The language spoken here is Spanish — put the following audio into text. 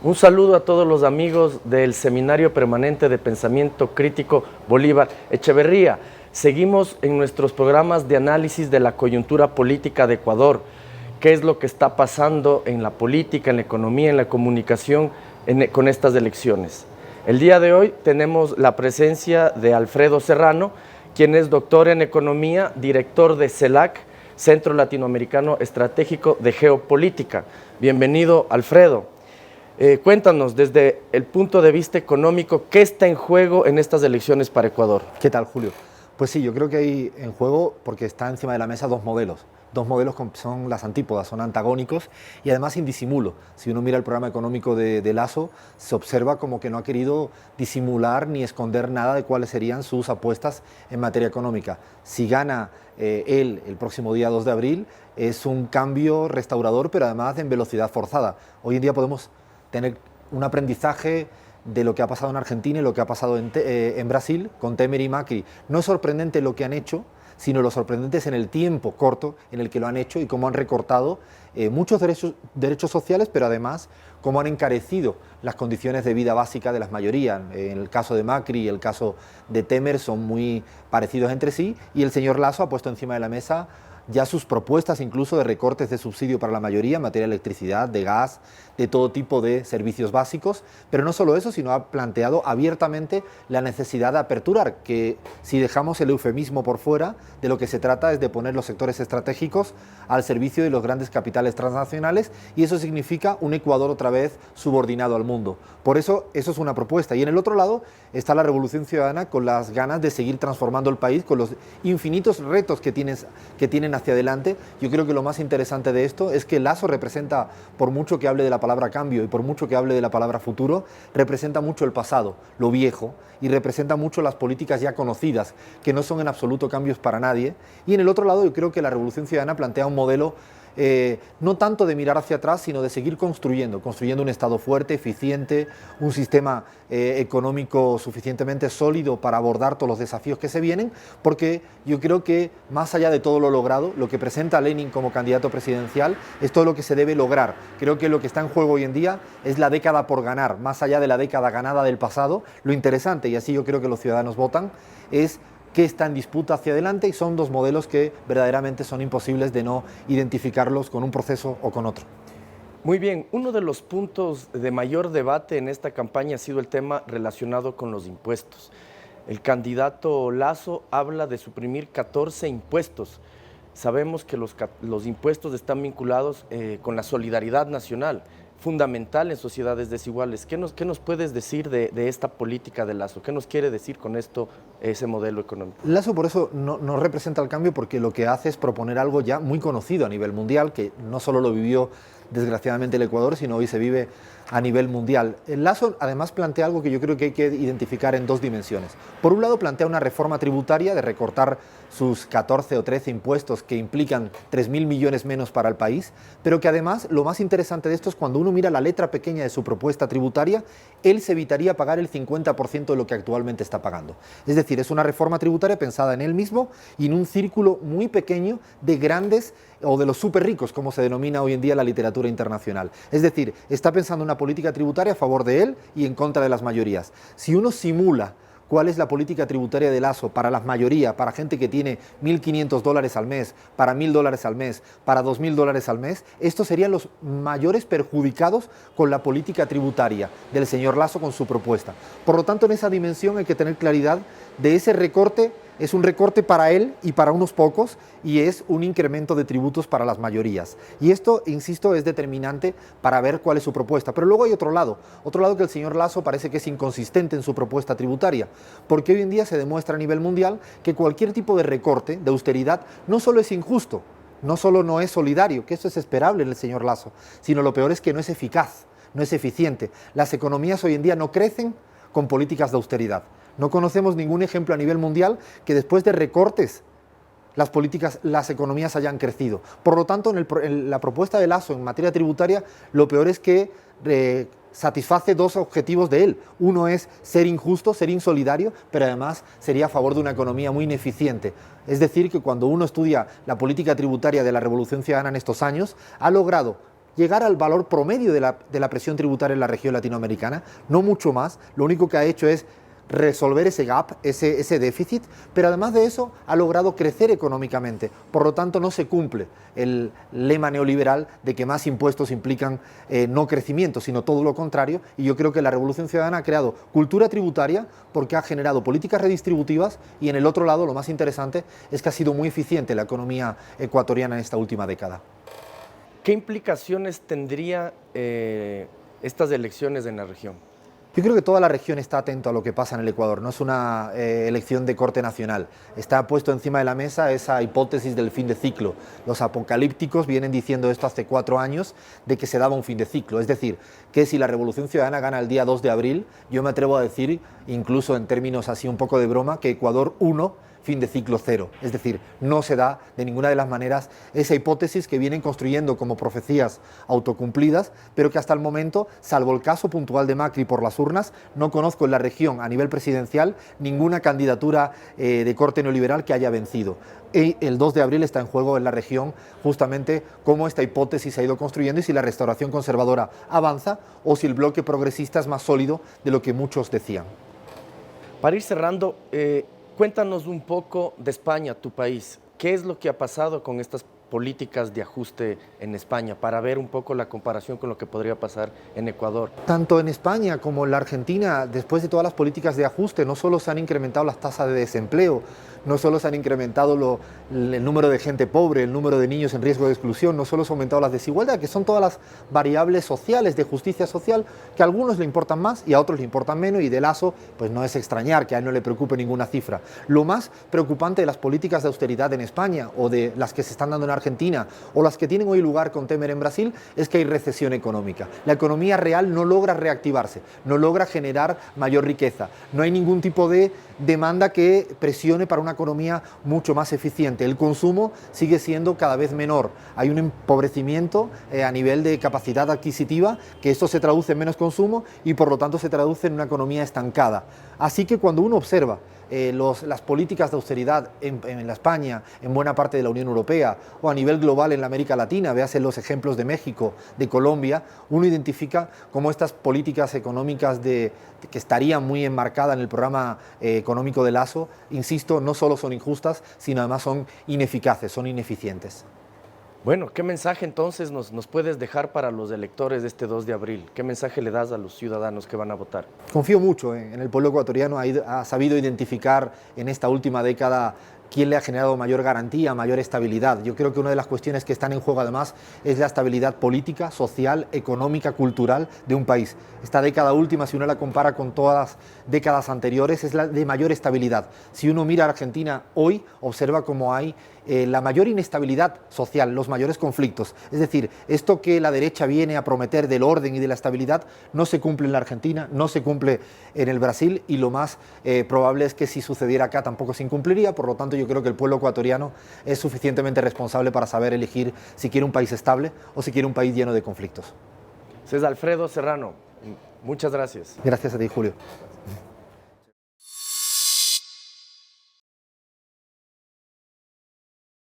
Un saludo a todos los amigos del Seminario Permanente de Pensamiento Crítico Bolívar Echeverría. Seguimos en nuestros programas de análisis de la coyuntura política de Ecuador. ¿Qué es lo que está pasando en la política, en la economía, en la comunicación con estas elecciones? El día de hoy tenemos la presencia de Alfredo Serrano, quien es doctor en economía, director de CELAC, Centro Latinoamericano Estratégico de Geopolítica. Bienvenido, Alfredo. Cuéntanos, desde el punto de vista económico, ¿qué está en juego en estas elecciones para Ecuador? ¿Qué tal, Julio? Pues sí, yo creo que hay en juego, porque está encima de la mesa dos modelos que son las antípodas, son antagónicos y además sin disimulo. Si uno mira el programa económico de Lasso, se observa como que no ha querido disimular ni esconder nada de cuáles serían sus apuestas en materia económica. Si gana él el próximo día 2 de abril, es un cambio restaurador, pero además en velocidad forzada. Hoy en día podemos tener un aprendizaje de lo que ha pasado en Argentina y lo que ha pasado en Brasil con Temer y Macri. No es sorprendente lo que han hecho, sino lo sorprendente es en el tiempo corto en el que lo han hecho y cómo han recortado muchos derechos sociales, pero además cómo han encarecido las condiciones de vida básica de las mayorías. En el caso de Macri y el caso de Temer son muy parecidos entre sí, y el señor Lasso ha puesto encima de la mesa ya sus propuestas incluso de recortes de subsidio para la mayoría en materia de electricidad, de gas, de todo tipo de servicios básicos, pero no solo eso, sino ha planteado abiertamente la necesidad de aperturar, que si dejamos el eufemismo por fuera, de lo que se trata es de poner los sectores estratégicos al servicio de los grandes capitales transnacionales, y eso significa un Ecuador otra vez subordinado al mundo. Por eso es una propuesta, y en el otro lado está la Revolución Ciudadana con las ganas de seguir transformando el país, con los infinitos retos que tienen hacia adelante. Yo creo que lo más interesante de esto es que Lasso representa, por mucho que hable de la palabra cambio y por mucho que hable de la palabra futuro, representa mucho el pasado, lo viejo, y representa mucho las políticas ya conocidas, que no son en absoluto cambios para nadie. Y en el otro lado yo creo que la Revolución Ciudadana plantea un modelo no tanto de mirar hacia atrás, sino de seguir construyendo un Estado fuerte, eficiente, un sistema económico suficientemente sólido para abordar todos los desafíos que se vienen, porque yo creo que más allá de todo lo logrado, lo que presenta Lenin como candidato presidencial es todo lo que se debe lograr. Creo que lo que está en juego hoy en día es la década por ganar, más allá de la década ganada del pasado. Lo interesante, y así yo creo que los ciudadanos votan, es qué está en disputa hacia adelante, y son dos modelos que verdaderamente son imposibles de no identificarlos con un proceso o con otro. Muy bien, uno de los puntos de mayor debate en esta campaña ha sido el tema relacionado con los impuestos. El candidato Lasso habla de suprimir 14 impuestos. Sabemos que los impuestos están vinculados con la solidaridad nacional, fundamental en sociedades desiguales. ¿Qué nos puedes decir de esta política de Lasso? ¿Qué nos quiere decir con esto ese modelo económico? Lasso por eso no representa el cambio, porque lo que hace es proponer algo ya muy conocido a nivel mundial, que no solo lo vivió desgraciadamente el Ecuador, sino hoy se vive a nivel mundial. El Lasso además plantea algo que yo creo que hay que identificar en dos dimensiones. Por un lado, plantea una reforma tributaria de recortar sus 14 o 13 impuestos que implican 3.000 millones menos para el país, pero que además lo más interesante de esto es cuando uno mira la letra pequeña de su propuesta tributaria, él se evitaría pagar el 50% de lo que actualmente está pagando. Es decir, es una reforma tributaria pensada en él mismo y en un círculo muy pequeño de grandes o de los súper ricos, como se denomina hoy en día la literatura internacional. Es decir, está pensando una política tributaria a favor de él y en contra de las mayorías. Si uno simula cuál es la política tributaria de Lasso para las mayorías, para gente que tiene $1.500 al mes, para $1.000 al mes, para $2.000 al mes, estos serían los mayores perjudicados con la política tributaria del señor Lasso con su propuesta. Por lo tanto, en esa dimensión hay que tener claridad de ese recorte. Es un recorte para él y para unos pocos, y es un incremento de tributos para las mayorías. Y esto, insisto, es determinante para ver cuál es su propuesta. Pero luego hay otro lado que el señor Lasso parece que es inconsistente en su propuesta tributaria, porque hoy en día se demuestra a nivel mundial que cualquier tipo de recorte, de austeridad, no solo es injusto, no solo no es solidario, que esto es esperable en el señor Lasso, sino lo peor es que no es eficaz, no es eficiente. Las economías hoy en día no crecen con políticas de austeridad. No conocemos ningún ejemplo a nivel mundial que después de recortes las economías hayan crecido. Por lo tanto, en la propuesta de Lasso en materia tributaria, lo peor es que satisface dos objetivos de él. Uno es ser injusto, ser insolidario, pero además sería a favor de una economía muy ineficiente. Es decir, que cuando uno estudia la política tributaria de la Revolución Ciudadana en estos años, ha logrado llegar al valor promedio de la presión tributaria en la región latinoamericana, no mucho más. Lo único que ha hecho es resolver ese gap, ese déficit, pero además de eso ha logrado crecer económicamente. Por lo tanto, no se cumple el lema neoliberal de que más impuestos implican no crecimiento, sino todo lo contrario. Y yo creo que la Revolución Ciudadana ha creado cultura tributaria porque ha generado políticas redistributivas y en el otro lado, lo más interesante, es que ha sido muy eficiente la economía ecuatoriana en esta última década. ¿Qué implicaciones tendría estas elecciones en la región? Yo creo que toda la región está atento a lo que pasa en el Ecuador, no es una elección de corte nacional. Está puesto encima de la mesa esa hipótesis del fin de ciclo. Los apocalípticos vienen diciendo esto hace 4 años, de que se daba un fin de ciclo. Es decir, que si la Revolución Ciudadana gana el día 2 de abril, yo me atrevo a decir, incluso en términos así un poco de broma, que Ecuador 1, fin de ciclo 0. Es decir, no se da de ninguna de las maneras esa hipótesis que vienen construyendo como profecías autocumplidas, pero que hasta el momento, salvo el caso puntual de Macri por las urnas, no conozco en la región a nivel presidencial ninguna candidatura de corte neoliberal que haya vencido. Y el 2 de abril está en juego en la región justamente cómo esta hipótesis se ha ido construyendo y si la restauración conservadora avanza o si el bloque progresista es más sólido de lo que muchos decían. Para ir cerrando, cuéntanos un poco de España, tu país. ¿Qué es lo que ha pasado con estas políticas de ajuste en España? Para ver un poco la comparación con lo que podría pasar en Ecuador. Tanto en España como en la Argentina, después de todas las políticas de ajuste, no solo se han incrementado las tasas de desempleo, no solo se han incrementado el número de gente pobre, el número de niños en riesgo de exclusión, no solo se han aumentado las desigualdades, que son todas las variables sociales de justicia social que a algunos le importan más y a otros le importan menos, y de Lasso pues no es extrañar que a él no le preocupe ninguna cifra. Lo más preocupante de las políticas de austeridad en España o de las que se están dando en Argentina o las que tienen hoy lugar con Temer en Brasil es que hay recesión económica. La economía real no logra reactivarse, no logra generar mayor riqueza, no hay ningún tipo de demanda que presione para una economía mucho más eficiente. El consumo sigue siendo cada vez menor. Hay un empobrecimiento a nivel de capacidad adquisitiva, que esto se traduce en menos consumo y por lo tanto se traduce en una economía estancada. Así que cuando uno observa las políticas de austeridad en la España, en buena parte de la Unión Europea o a nivel global en la América Latina, véase los ejemplos de México, de Colombia, uno identifica cómo estas políticas económicas que estarían muy enmarcadas en el programa económico de Lasso, insisto, no solo son injustas, sino además son ineficaces, son ineficientes. Bueno, ¿qué mensaje entonces nos puedes dejar para los electores de este 2 de abril? ¿Qué mensaje le das a los ciudadanos que van a votar? Confío mucho en el pueblo ecuatoriano, ha sabido identificar en esta última década quién le ha generado mayor garantía, mayor estabilidad. Yo creo que una de las cuestiones que están en juego además es la estabilidad política, social, económica, cultural de un país. Esta década última, si uno la compara con todas las décadas anteriores, es la de mayor estabilidad. Si uno mira a Argentina hoy, observa cómo hay la mayor inestabilidad social, los mayores conflictos. Es decir, esto que la derecha viene a prometer del orden y de la estabilidad no se cumple en la Argentina, no se cumple en el Brasil y lo más probable es que si sucediera acá tampoco se incumpliría. Por lo tanto, yo creo que el pueblo ecuatoriano es suficientemente responsable para saber elegir si quiere un país estable o si quiere un país lleno de conflictos. César Alfredo Serrano, muchas gracias. Gracias a ti, Julio.